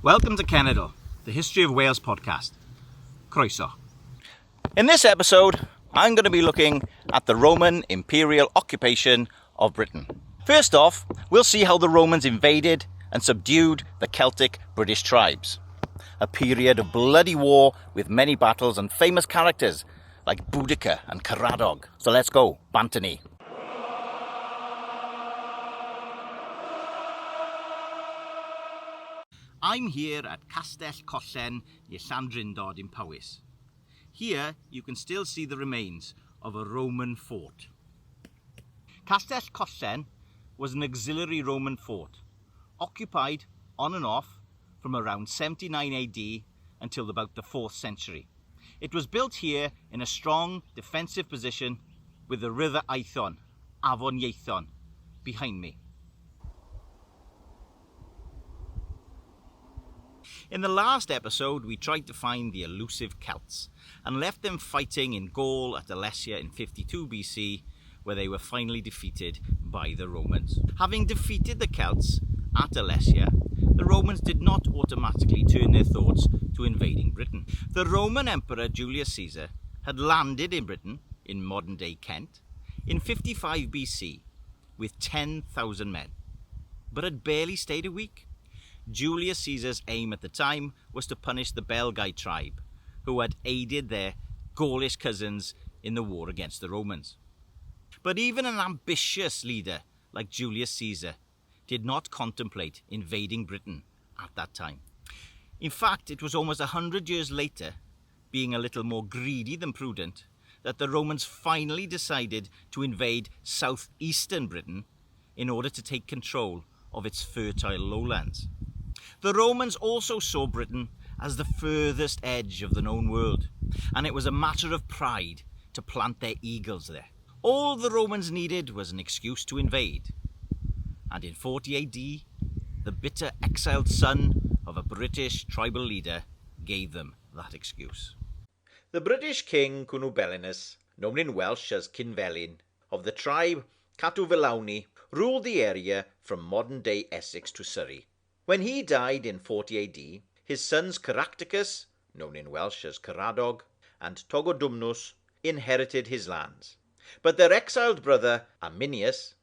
Welcome to CENEDL, the History of Wales podcast. Croeso. In this episode, I'm going to be looking at the Roman imperial occupation of Britain. First off, we'll see how the Romans invaded and subdued the Celtic British tribes. A period of bloody war with many battles and famous characters like Boudica and Caradog. So let's go, Bantony. I'm here at Castell Collen near Llandrindod in Powys. Here you can still see the remains of a Roman fort. Castell Collen was an auxiliary Roman fort, occupied on and off from around 79 AD until about the 4th century. It was built here in a strong defensive position with the river Iaith, Mwynhewch, behind me. In the last episode, we tried to find the elusive Celts and left them fighting in Gaul at Alesia in 52 BC, where they were finally defeated by the Romans. Having defeated the Celts at Alesia, the Romans did not automatically turn their thoughts to invading Britain. The Roman Emperor Julius Caesar had landed in Britain, in modern-day Kent, in 55 BC with 10,000 men, but had barely stayed a week. Julius Caesar's aim at the time was to punish the Belgae tribe, who had aided their Gaulish cousins in the war against the Romans. But even an ambitious leader like Julius Caesar did not contemplate invading Britain at that time. In fact, it was almost 100 years later, being a little more greedy than prudent, that the Romans finally decided to invade southeastern Britain in order to take control of its fertile lowlands. The Romans also saw Britain as the furthest edge of the known world, and it was a matter of pride to plant their eagles there. All the Romans needed was an excuse to invade, and in 40 AD, the bitter exiled son of a British tribal leader gave them that excuse. The British king Cwm, known in Welsh as Cynfelyn, of the tribe Cadwlauni, ruled the area from modern-day Essex to Surrey. When he died in 40 AD, his sons Caractacus, known in Welsh as Caradog, and Togodumnus inherited his lands. But their exiled brother Arminius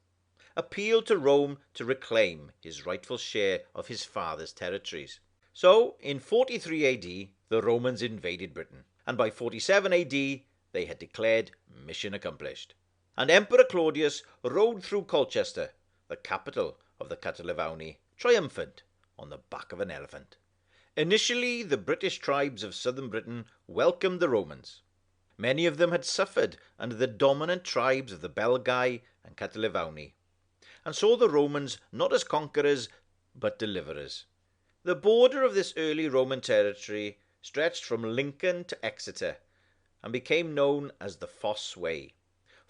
appealed to Rome to reclaim his rightful share of his father's territories. So, in 43 AD, the Romans invaded Britain, and by 47 AD, they had declared mission accomplished. And Emperor Claudius rode through Colchester, the capital of the Cadwlauni, triumphant on the back of an elephant. Initially, the British tribes of southern Britain welcomed the Romans. Many of them had suffered under the dominant tribes of the Belgae and Cadwlauni, and saw the Romans not as conquerors, but deliverers. The border of this early Roman territory stretched from Lincoln to Exeter, and became known as the Fosse Way.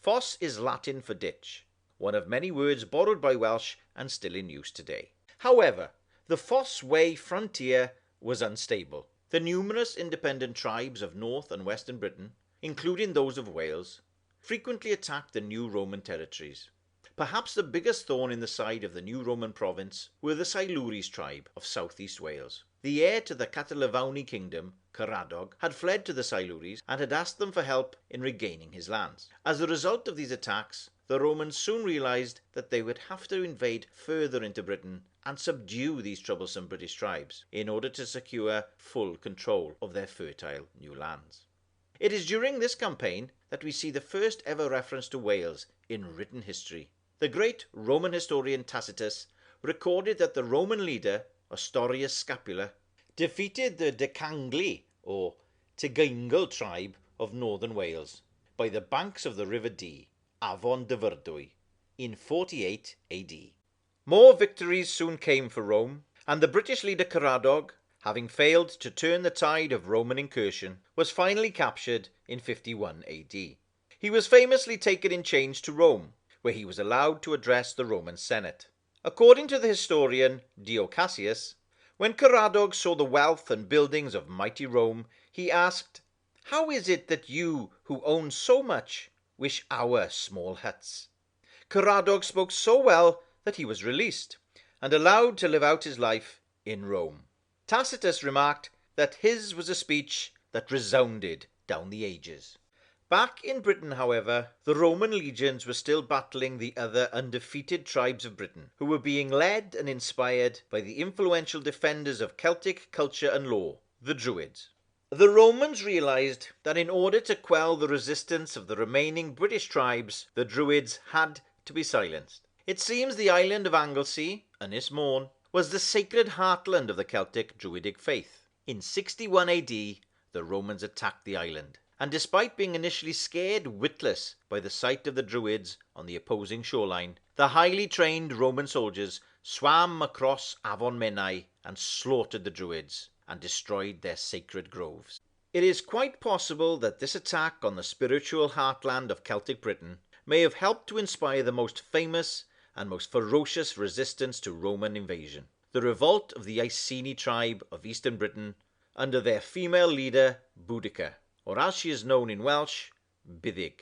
Fosse is Latin for ditch, one of many words borrowed by Welsh and still in use today. However, the Fosse Way frontier was unstable. The numerous independent tribes of North and Western Britain, including those of Wales, frequently attacked the new Roman territories. Perhaps the biggest thorn in the side of the new Roman province were the Silures tribe of southeast Wales. The heir to the Cadwlauni kingdom, Caradog, had fled to the Silures and had asked them for help in regaining his lands. As a result of these attacks, the Romans soon realised that they would have to invade further into Britain and subdue these troublesome British tribes in order to secure full control of their fertile new lands. It is during this campaign that we see the first ever reference to Wales in written history. The great Roman historian Tacitus recorded that the Roman leader, Ostorius Scapula, defeated the Decangli, or Tegaingal tribe of northern Wales, by the banks of the River Dee, Afon Dyfrdwy, in 48 AD. More victories soon came for Rome, and the British leader Caradog, having failed to turn the tide of Roman incursion, was finally captured in 51 AD. He was famously taken in chains to Rome, where he was allowed to address the Roman Senate. According to the historian Dio Cassius, when Caradog saw the wealth and buildings of mighty Rome, he asked, "How is it that you, who own so much, wish our small huts?" Caradog spoke so well that he was released, and allowed to live out his life in Rome. Tacitus remarked that his was a speech that resounded down the ages. Back in Britain, however, the Roman legions were still battling the other undefeated tribes of Britain, who were being led and inspired by the influential defenders of Celtic culture and law, the Druids. The Romans realised that in order to quell the resistance of the remaining British tribes, the Druids had to be silenced. It seems the island of Anglesey, Ynys Môn, was the sacred heartland of the Celtic Druidic faith. In 61 AD, the Romans attacked the island, and despite being initially scared witless by the sight of the Druids on the opposing shoreline, the highly trained Roman soldiers swam across Afon Menai and slaughtered the Druids and destroyed their sacred groves. It is quite possible that this attack on the spiritual heartland of Celtic Britain may have helped to inspire the most famous and most ferocious resistance to Roman invasion, the revolt of the Iceni tribe of eastern Britain under their female leader Boudica, or as she is known in Welsh, Buddig.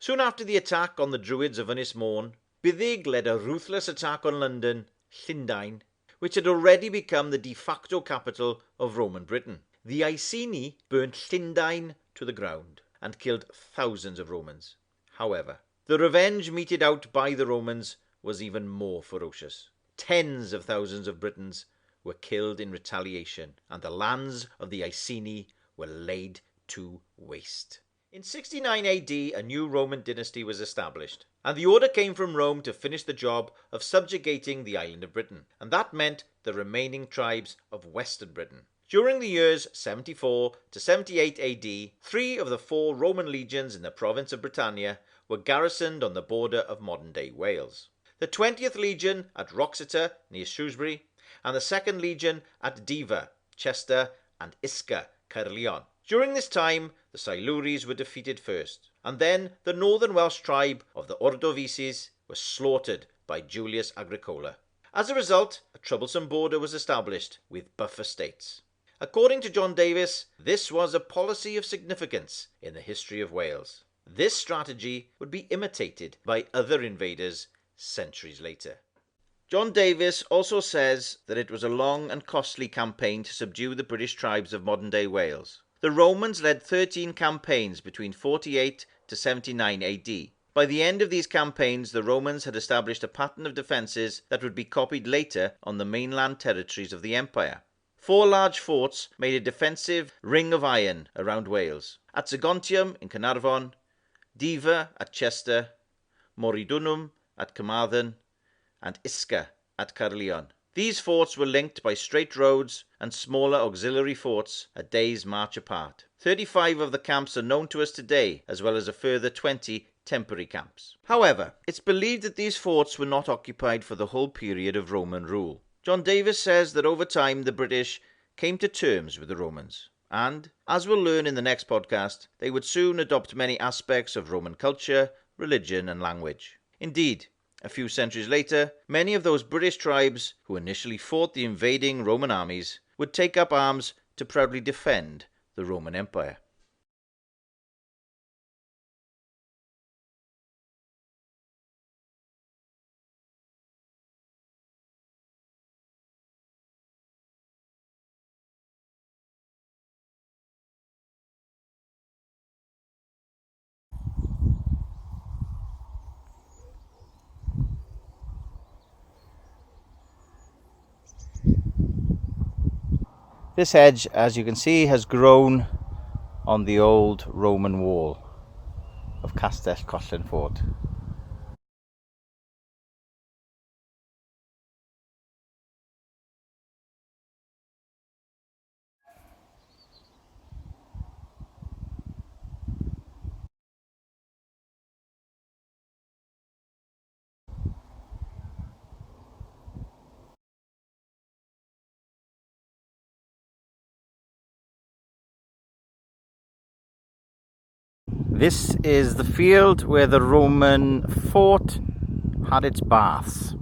Soon after the attack on the Druids of Ynys Môn, Buddig led a ruthless attack on London, Llundain, which had already become the de facto capital of Roman Britain. The Iceni burnt Llundain to the ground and killed thousands of Romans. However, the revenge meted out by the Romans was even more ferocious. Tens of thousands of Britons were killed in retaliation, and the lands of the Iceni were laid to waste. In 69 AD, a new Roman dynasty was established, and the order came from Rome to finish the job of subjugating the island of Britain, and that meant the remaining tribes of western Britain. During the years 74 to 78 AD, 3 of the 4 Roman legions in the province of Britannia were garrisoned on the border of modern-day Wales. The 20th Legion at Wroxeter, near Shrewsbury, and the 2nd Legion at Diva, Chester, and Isca, Caerleon. During this time, the Silures were defeated first, and then the northern Welsh tribe of the Ordovices was slaughtered by Julius Agricola. As a result, a troublesome border was established with buffer states. According to John Davies, this was a policy of significance in the history of Wales. This strategy would be imitated by other invaders centuries later. John Davies also says that it was a long and costly campaign to subdue the British tribes of modern-day Wales. The Romans led 13 campaigns between 48 to 79 AD. By the end of these campaigns, the Romans had established a pattern of defences that would be copied later on the mainland territories of the empire. 4 large forts made a defensive ring of iron around Wales. At Sagontium in Caernarfon, Diva at Chester, Moridunum at Carmarthen, and Isca at Caerleon. These forts were linked by straight roads and smaller auxiliary forts a day's march apart. 35 of the camps are known to us today, as well as a further 20 temporary camps. However, it's believed that these forts were not occupied for the whole period of Roman rule. John Davies says that over time the British came to terms with the Romans, and, as we'll learn in the next podcast, they would soon adopt many aspects of Roman culture, religion and language. Indeed, a few centuries later, many of those British tribes who initially fought the invading Roman armies would take up arms to proudly defend the Roman Empire. This hedge, as you can see, has grown on the old Roman wall of Castell Collen Fort. This is the field where the Roman fort had its baths.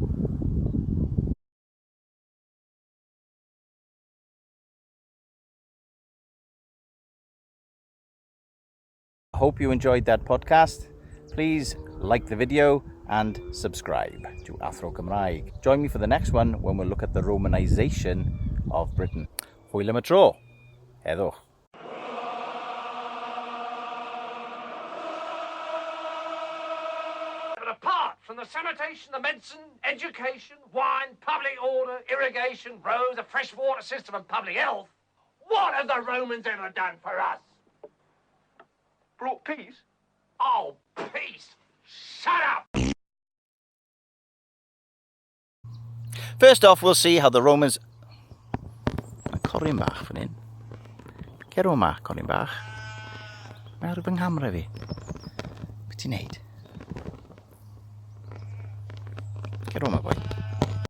I hope you enjoyed that podcast. Please like the video and subscribe to AthroCymraeg. Join me for the next one when we'll look at the Romanization of Britain. Hwyl am y tro. Heddwch. Apart from the sanitation, the medicine, education, wine, public order, irrigation, roads, a fresh water system and public health, what have the Romans ever done for us? Brought peace? Oh, peace! Shut up! First off, we'll see how the Romans... Mae Corin bach fan hyn. Cer o ma, Corin bach. Mae ar fy nghamera fi. Be ti'n neud? Cer o ma, boi.